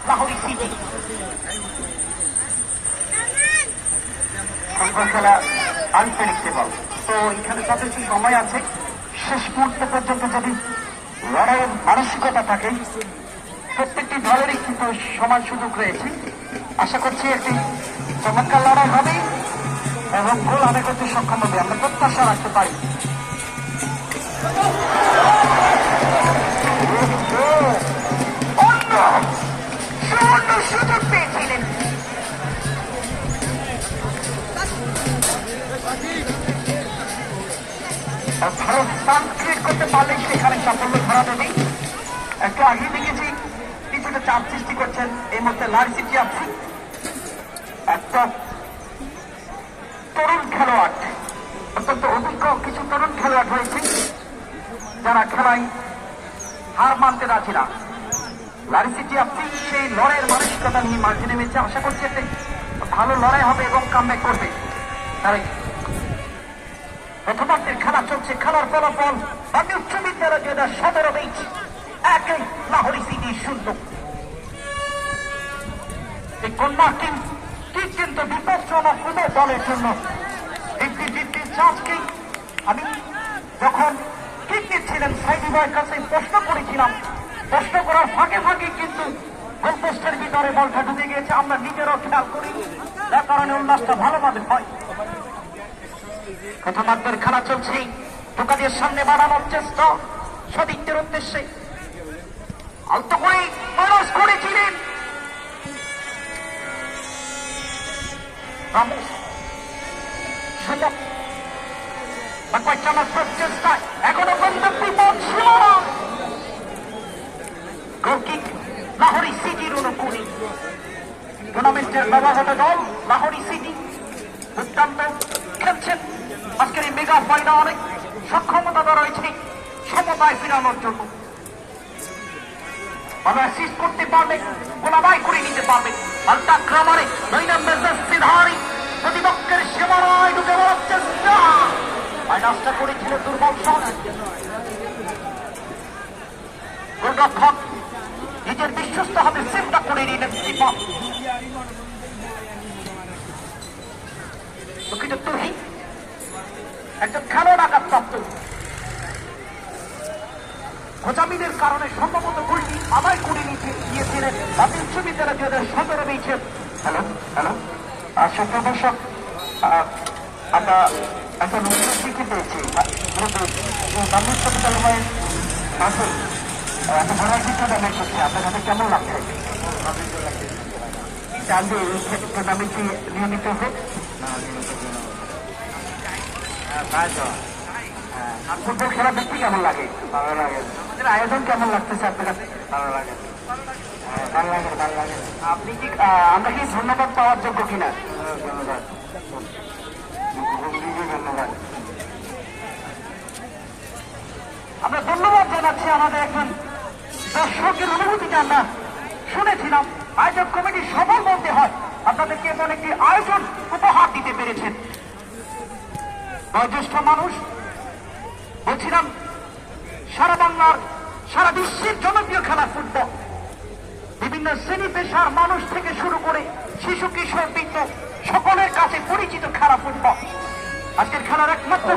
Lahori city. খেলা unpredictable. তো এখানে যথেষ্ট সময় আছে, শেষ মুহূর্ত পর্যন্ত যদি লড়াইয়ের মানসিকতা থাকে, প্রত্যেকটি দলেরই কিন্তু সমান সুযোগ রয়েছে। আশা করছি একটি চমৎকার লড়াই হবে এবং গোল আদায় করতে সক্ষম হবে, আমরা প্রত্যাশা রাখতে পারি। সুযোগ পেয়েছিলেন ভারত চান্স ক্রিয়েট করতে পারলে সেখানে সাফল্য ধরা দেবে। একটু আগে দেখেছি কিছুটা চাপ সৃষ্টি করছেন এই মুহূর্তে লাহোরি সিটি এফসি। একটা তরুণ খেলোয়াড়, অত্যন্ত অভিজ্ঞ কিছু তরুণ খেলোয়াড় রয়েছে যারা খেলায় হার মানতে রাজি না। লাহোরি সিটি এফসি সেই লড়াইয়ের মানসিকতা নিয়ে মাঠে নেমেছে। আশা করছি একটা ভালো লড়াই হবে এবং কামব্যাক করবে। তাই প্রথমার্ধের খেলা চলছে। খেলার ফলাফল বাংলা উচ্চ বিদ্যালয় 2017 ম্যাচ 1 লাহোরি সিটি 0। এই কন্যা টিম কিন্তু বিপজ্জনক উভয় দলের জন্য। চার্জকে আমি যখন কিক দিচ্ছিলেন সাইদি ভাইয়ের কাছে প্রশ্ন করেছিলাম, প্রশ্ন করার ফাঁকে ফাঁকে কিন্তু গোলপোস্টের ভিতরে বলটা ঢুকে গিয়েছে, আমরা নিজেরাও খেয়াল করি, যার কারণে উল্লাসটা ভালোভাবে হয়। প্রথমার্ধের খেলা চলছে, টোকাদের সামনে বাড়ানোর চেষ্টা সতীর্থের উদ্দেশ্যে আলতো করে মানুষ করেছিলেন চেষ্টা এখনো পর্যন্ত লাহোরি সিটির অনুকূলে। টুর্নামেন্টের নবাগত দল লাহোরি সিটি দুর্দান্ত খেলছেন। আজকের এই মেগা ফাইনালে সক্ষমতা রয়েছে সমতায় ফিরানোর জন্য। ভালো অ্যাসিস্ট করতে পারবে, গোলাবাই করে নিতে পারবে। আলতাক্রমণে নৈনাম্বেধারী প্রতিপক্ষের সীমানায় ঢুকে বলার চেষ্টা, মাইনাসটা করেছিল দুর্বল শট। গোলরক্ষক নিজের বিশ্বস্ত হাতে সেভটা করে নিলেন। দুঃখিত তুহি একজন খেলোয়াড় আঘাতপ্রাপ্ত, গোজামিনের কারণে সম্ভবত গোলটি আদায় করে নিতে গিয়েছিলেন বাংলা উচ্চ বিদ্যালয় 2017 ম্যাচের। হ্যালো হ্যালো সুপ্রদর্শক, আমরা একটা নতুন শিখে পেয়েছি বাংলা উচ্চ বিদ্যালয়ের মাঝে এত ভ্যারাইটি টুর্নামেন্ট হচ্ছে। আপনার কাছে কেমন লাগছে? চান যে এই টুর্নামেন্টটি নিয়মিত হোক। ফুটবল খেলা দেখতে কেমন লাগে? ভালো লাগে। আমাদের আয়োজন কেমন লাগতেছে আপনার কাছে? ভালো লাগে, ভালো লাগে, ভালো লাগে। আপনি কি আমরা কি ধন্যবাদ পাওয়ার যোগ্য কিনা? ধন্যবাদ, ধন্যবাদ। আমরা ধন্যবাদ জানাচ্ছি আমাদের একজন দর্শকের অনুভূতিকে আমরা শুনেছিলাম। আয়োজক কমিটি সফল বলতে হয়, আপনাদেরকে এমন একটি আয়োজন উপহার দিতে পেরেছেন। বয়োজ্যেষ্ঠ মানুষ বলছিলাম, সারা বাংলার সারা বিশ্বের জনপ্রিয় খেলা ফুটবল। বিভিন্ন শ্রেণী পেশার মানুষ থেকে শুরু করে শিশু কিশোর বৃদ্ধ সকলের কাছে পরিচিত খেলা ফুটবল। আজকের খেলার একমাত্র